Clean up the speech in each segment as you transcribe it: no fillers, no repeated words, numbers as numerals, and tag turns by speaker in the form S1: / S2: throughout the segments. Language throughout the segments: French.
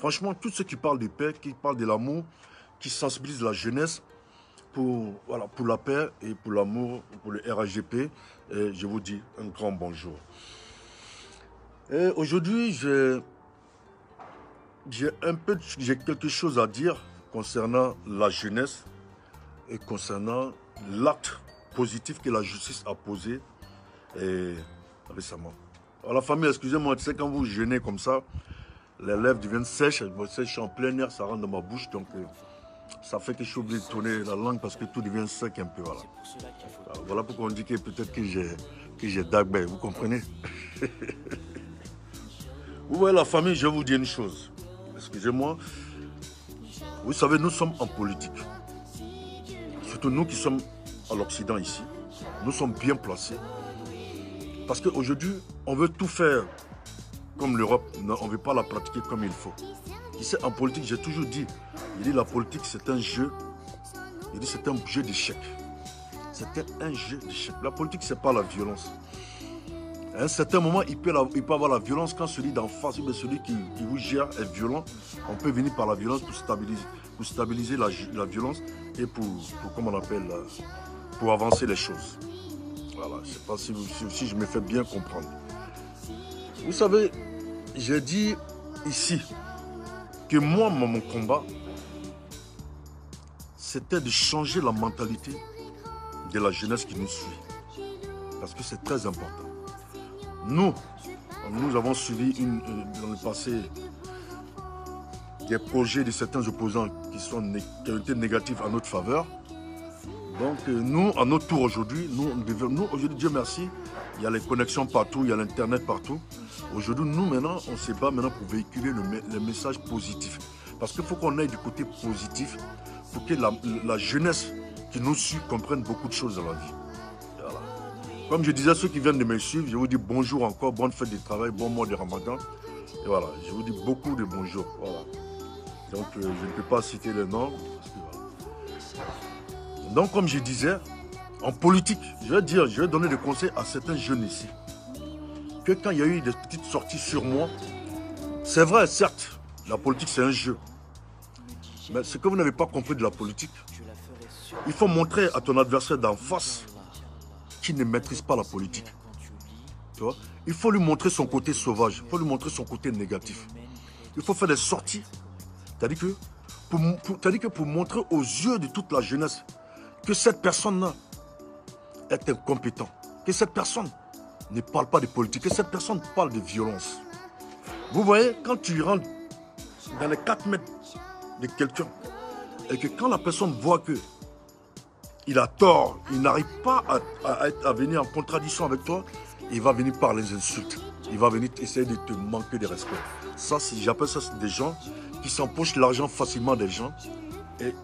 S1: Franchement, tous ceux qui parlent de paix, qui parlent de l'amour, qui sensibilisent la jeunesse pour, voilà, pour la paix et pour l'amour, pour le RAGP, je vous dis un grand bonjour. Aujourd'hui, j'ai quelque chose à dire concernant la jeunesse et concernant l'acte positif que la justice a posé récemment. Alors la famille, excusez-moi, tu sais, quand vous jeûnez comme ça, les lèvres deviennent sèches, je suis en plein air, ça rentre dans ma bouche, donc ça fait que je suis obligé de tourner la langue parce que tout devient sec un peu. Voilà, voilà pourquoi on dit que peut-être que j'ai Dagbe, vous comprenez? Vous voyez la famille, je vais vous dire une chose. Excusez-moi. Vous savez, nous sommes en politique. Surtout nous qui sommes à l'Occident ici. Nous sommes bien placés. Parce qu'aujourd'hui, on veut tout faire comme l'Europe. Non, on ne veut pas la pratiquer comme il faut. Ici, en politique, j'ai toujours dit, la politique, c'est un jeu. C'est un jeu d'échecs. C'était un jeu d'échecs. La politique, ce n'est pas la violence. À un certain moment, il peut avoir la violence quand celui d'en face, celui qui vous gère est violent. On peut venir par la violence pour stabiliser la violence et pour comment on appelle, pour avancer les choses. Voilà, je ne sais pas si je me fais bien comprendre. Vous savez, j'ai dit ici que moi, mon combat, c'était de changer la mentalité de la jeunesse qui nous suit. Parce que c'est très important. Nous avons suivi dans le passé des projets de certains opposants qui ont été négatifs à notre faveur. Donc nous, à notre tour aujourd'hui, nous aujourd'hui, Dieu merci, il y a les connexions partout, il y a l'internet partout. Aujourd'hui, nous maintenant, on se bat maintenant pour véhiculer le message positif. Parce qu'il faut qu'on aille du côté positif pour que la jeunesse qui nous suit comprenne beaucoup de choses dans la vie. Voilà. Comme je disais à ceux qui viennent de me suivre, je vous dis bonjour encore, bonne fête de travail, bon mois de Ramadan. Et voilà, je vous dis beaucoup de bonjour. Voilà. Donc je ne peux pas citer les noms. Donc comme je disais, en politique, je vais donner des conseils à certains jeunes ici. Que quand il y a eu des petites sorties sur moi, c'est vrai, certes, la politique c'est un jeu. Mais ce que vous n'avez pas compris de la politique, il faut montrer à ton adversaire d'en face qu'il ne maîtrise pas la politique. Tu vois? Il faut lui montrer son côté sauvage, il faut lui montrer son côté négatif. Il faut faire des sorties. C'est-à-dire que pour montrer aux yeux de toute la jeunesse que cette personne-là est incompétente, que cette personne ne parle pas de politique, que cette personne parle de violence. Vous voyez, quand tu rentres dans les 4 mètres de quelqu'un et que quand la personne voit que il a tort, il n'arrive pas à venir en contradiction avec toi, il va venir par les insultes. Il va venir essayer de te manquer de respect. Ça, j'appelle ça des gens qui s'empochent l'argent facilement des gens et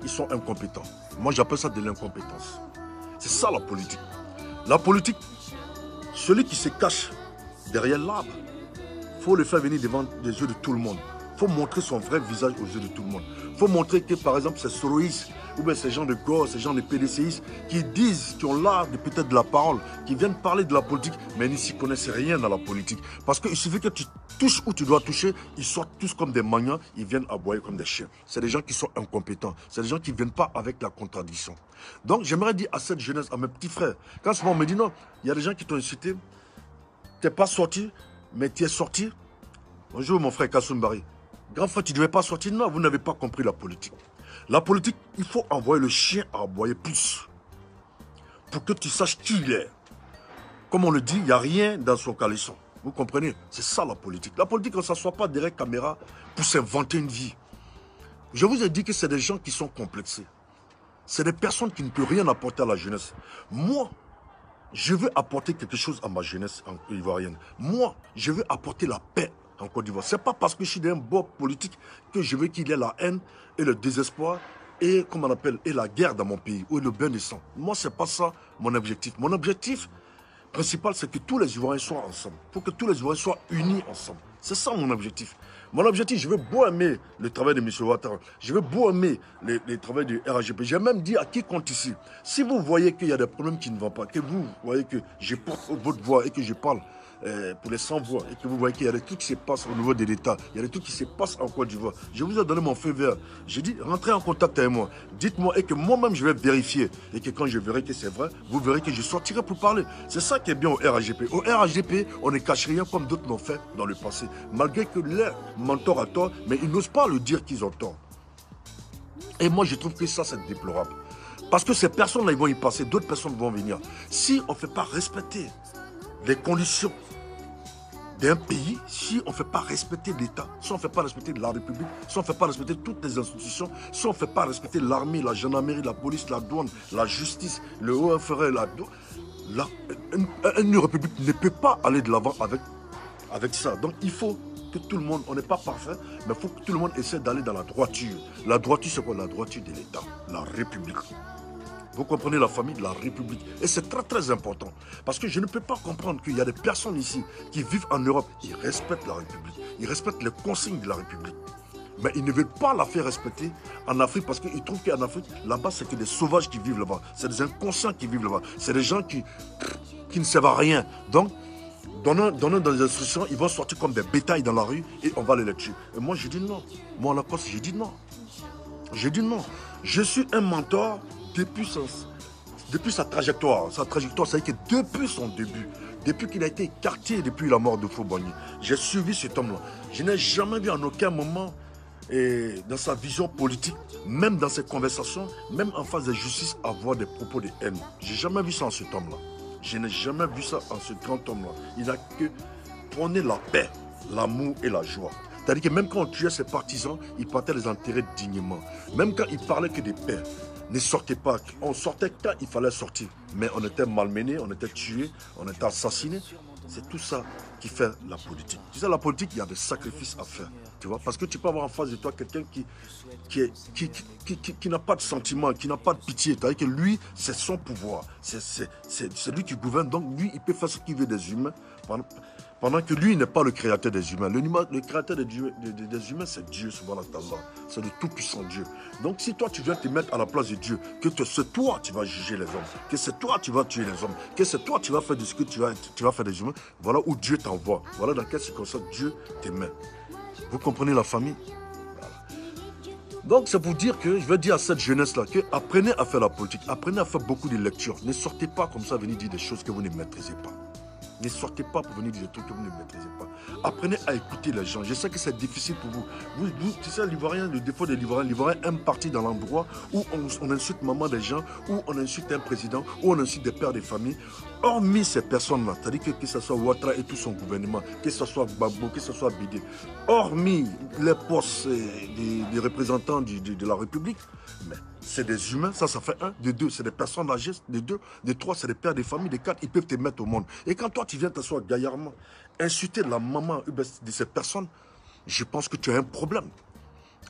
S1: ils sont incompétents. Moi, j'appelle ça de l'incompétence. C'est ça la politique. La politique, celui qui se cache derrière l'arbre, il faut le faire venir devant les yeux de tout le monde. Il faut montrer son vrai visage aux yeux de tout le monde. Il faut montrer que, par exemple, ces soroïstes, ou bien ces gens de gauche, ces gens de PDCistes, qui disent, qui ont l'art de peut-être de la parole, qui viennent parler de la politique, mais ils ne s'y connaissent rien dans la politique. Parce qu'il suffit que tu touches où tu dois toucher, ils sortent tous comme des maniants, ils viennent aboyer comme des chiens. C'est des gens qui sont incompétents. C'est des gens qui ne viennent pas avec la contradiction. Donc, j'aimerais dire à cette jeunesse, à mes petits frères, quand souvent on me dit non, il y a des gens qui t'ont incité, tu n'es pas sorti, mais tu es sorti. Bonjour mon frère Kassoum Bari. Grand frère, tu ne devais pas sortir. Non, vous n'avez pas compris la politique. La politique, il faut envoyer le chien à aboyer plus. Pour que tu saches qui il est. Comme on le dit, il n'y a rien dans son caleçon. Vous comprenez? C'est ça la politique. La politique, on ne s'assoit pas derrière la caméra pour s'inventer une vie. Je vous ai dit que c'est des gens qui sont complexés. C'est des personnes qui ne peuvent rien apporter à la jeunesse. Moi, je veux apporter quelque chose à ma jeunesse ivoirienne. Moi, je veux apporter la paix en Côte d'Ivoire. Ce n'est pas parce que je suis d'un bord politique que je veux qu'il y ait la haine et le désespoir et, comment on appelle, et la guerre dans mon pays, ou le bain de sang. Moi, ce n'est pas ça mon objectif. Mon objectif principal, c'est que tous les Ivoiriens soient ensemble. Pour que tous les Ivoiriens soient unis ensemble. C'est ça mon objectif. Mon objectif, je veux beau aimer le travail de M. Ouattara. Je veux beau aimer le travail du RAGP. J'ai même dit à quiconque ici, si vous voyez qu'il y a des problèmes qui ne vont pas, que vous voyez que je porte votre voix et que je parle pour les sans-voix et que vous voyez qu'il y a des trucs qui se passent au niveau de l'État, il y a des trucs qui se passent en Côte d'Ivoire, je vous ai donné mon feu vert. J'ai dit, rentrez en contact avec moi. Dites-moi et que moi-même, je vais vérifier. Et que quand je verrai que c'est vrai, vous verrez que je sortirai pour parler. C'est ça qui est bien au RHDP. Au RHDP, on ne cache rien comme d'autres l'ont fait dans le passé. Malgré que les mentors a tort, mais ils n'osent pas le dire qu'ils ont tort. Et moi, je trouve que ça, c'est déplorable. Parce que ces personnes-là, ils vont y passer, d'autres personnes vont venir. Si on ne fait pas respecter les conditions d'un pays, si on ne fait pas respecter l'État, si on ne fait pas respecter la République, si on ne fait pas respecter toutes les institutions, si on ne fait pas respecter l'armée, la gendarmerie, la police, la douane, la justice, le OFR, une République ne peut pas aller de l'avant avec ça. Donc il faut que tout le monde, on n'est pas parfait, mais il faut que tout le monde essaie d'aller dans la droiture. La droiture, c'est quoi? La droiture de l'État, la République. Vous comprenez, la famille de la République. Et c'est très très important. Parce que je ne peux pas comprendre qu'il y a des personnes ici qui vivent en Europe. Ils respectent la République. Ils respectent les consignes de la République. Mais ils ne veulent pas la faire respecter en Afrique parce qu'ils trouvent qu'en Afrique, là-bas, c'est que des sauvages qui vivent là-bas. C'est des inconscients qui vivent là-bas. C'est des gens qui ne servent à rien. Donc, donnant dans les instructions, ils vont sortir comme des bétails dans la rue et on va les tuer. Et moi, j'ai dit non. Moi, en Lacoste, j'ai dit non. J'ai dit non. Je suis un mentor depuis sa trajectoire. Sa trajectoire, c'est que depuis son début, depuis qu'il a été écarté depuis la mort de Fobagny, j'ai suivi cet homme-là. Je n'ai jamais vu en aucun moment, dans sa vision politique, même dans ses conversations, même en face de justice, avoir des propos de haine. Je n'ai jamais vu ça en cet homme-là. Je n'ai jamais vu ça en ce grand homme-là. Il n'a que prôné la paix, l'amour et la joie. C'est-à-dire que même quand on tuait ses partisans, il partait les enterrer dignement. Même quand il parlait que des pères, ne sortez pas. On sortait quand il fallait sortir. Mais on était malmenés, on était tués, on était assassinés. C'est tout ça qui fait la politique. Tu sais, la politique, il y a des sacrifices à faire. Tu vois, parce que tu peux avoir en face de toi quelqu'un qui n'a pas de sentiments, qui n'a pas de pitié. C'est-à-dire que lui, c'est son pouvoir. C'est lui qui gouverne. Donc lui, il peut faire ce qu'il veut des humains. Pendant que lui n'est pas le créateur des humains. Le créateur des humains, c'est Dieu, subhanahu wa ta'ala. C'est le tout-puissant Dieu. Donc si toi, tu viens te mettre à la place de Dieu, que c'est toi qui vas juger les hommes, que c'est toi qui vas tuer les hommes, que c'est toi qui vas faire de ce que tu vas faire des humains, voilà où Dieu t'envoie. Voilà dans quelle circonstance Dieu te met. Vous comprenez la famille? Voilà. Donc c'est pour dire que, je veux dire à cette jeunesse-là, que apprenez à faire la politique, apprenez à faire beaucoup de lectures. Ne sortez pas comme ça venir dire des choses que vous ne maîtrisez pas. Ne sortez pas pour venir dire des trucs que vous ne maîtrisez pas. Apprenez à écouter les gens. Je sais que c'est difficile pour vous. Tu sais, l'Ivoirien, le défaut de l'Ivoirien aime partir dans l'endroit où on insulte maman des gens, où on insulte un président, où on insulte des pères de famille. Hormis ces personnes-là, c'est-à-dire que ce soit Ouattara et tout son gouvernement, que ce soit Gbagbo, que ce soit Bidé, hormis les postes des représentants de la République, mais c'est des humains, ça fait un, de deux, c'est des personnes âgées, de deux, de trois, c'est des pères, des familles, de quatre, ils peuvent te mettre au monde. Et quand toi, tu viens t'asseoir gaillardement, insulter la maman de ces personnes, je pense que tu as un problème.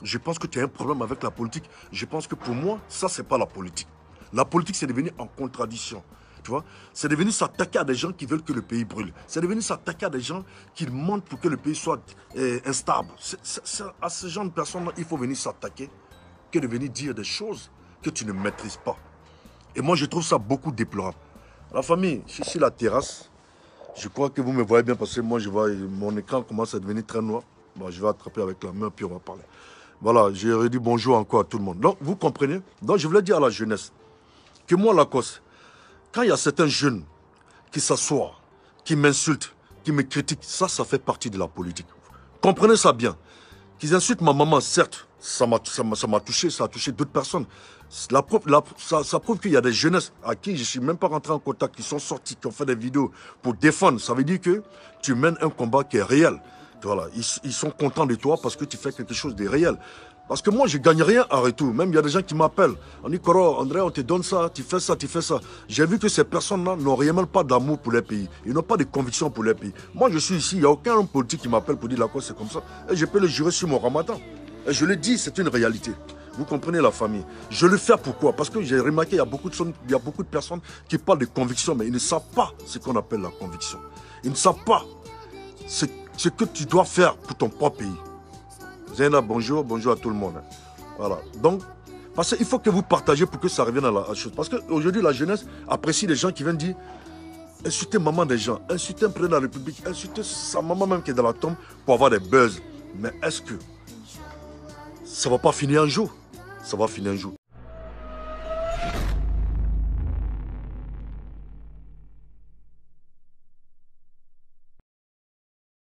S1: Je pense que tu as un problème avec la politique. Je pense que pour moi, ça, c'est pas la politique. La politique, c'est devenu en contradiction. Tu vois, c'est devenu s'attaquer à des gens qui veulent que le pays brûle. C'est devenu s'attaquer à des gens qui mentent pour que le pays soit instable. À ce genre de personnes-là, il faut venir s'attaquer que de venir dire des choses que tu ne maîtrises pas. Et moi, je trouve ça beaucoup déplorable. La famille, je suis sur la terrasse. Je crois que vous me voyez bien parce que moi, je vois mon écran commence à devenir très noir. Bon, je vais attraper avec la main, puis on va parler. Voilà, j'ai redit bonjour encore à tout le monde. Donc, vous comprenez? Donc, je voulais dire à la jeunesse que moi, Lacoste, quand il y a certains jeunes qui s'assoient, qui m'insultent, qui me critiquent, ça fait partie de la politique. Comprenez ça bien. Qu'ils insultent ma maman, certes, ça m'a touché, ça a touché d'autres personnes. Ça prouve qu'il y a des jeunesses à qui je ne suis même pas rentré en contact, qui sont sortis, qui ont fait des vidéos pour défendre. Ça veut dire que tu mènes un combat qui est réel. Voilà, ils sont contents de toi parce que tu fais quelque chose de réel. Parce que moi, je ne gagne rien en retour. Même il y a des gens qui m'appellent. On dit, Koro, André, on te donne ça, tu fais ça, tu fais ça. J'ai vu que ces personnes-là n'ont réellement pas d'amour pour les pays. Ils n'ont pas de conviction pour les pays. Moi, je suis ici, il n'y a aucun homme politique qui m'appelle pour dire la cause, c'est comme ça. Et je peux le jurer sur mon ramadan. Et je le dis, c'est une réalité. Vous comprenez la famille. Je le fais pourquoi? Parce que j'ai remarqué qu'il y a beaucoup de personnes qui parlent de conviction, mais ils ne savent pas ce qu'on appelle la conviction. Ils ne savent pas ce que tu dois faire pour ton propre pays. Zéna, bonjour, bonjour à tout le monde. Voilà. Donc, parce qu'il faut que vous partagez pour que ça revienne à la chose. Parce qu'aujourd'hui, la jeunesse apprécie les gens qui viennent dire insulter maman des gens, insulter un président de la République, insulter sa maman même qui est dans la tombe pour avoir des buzz. Mais est-ce que ça ne va pas finir un jour? Ça va finir un jour.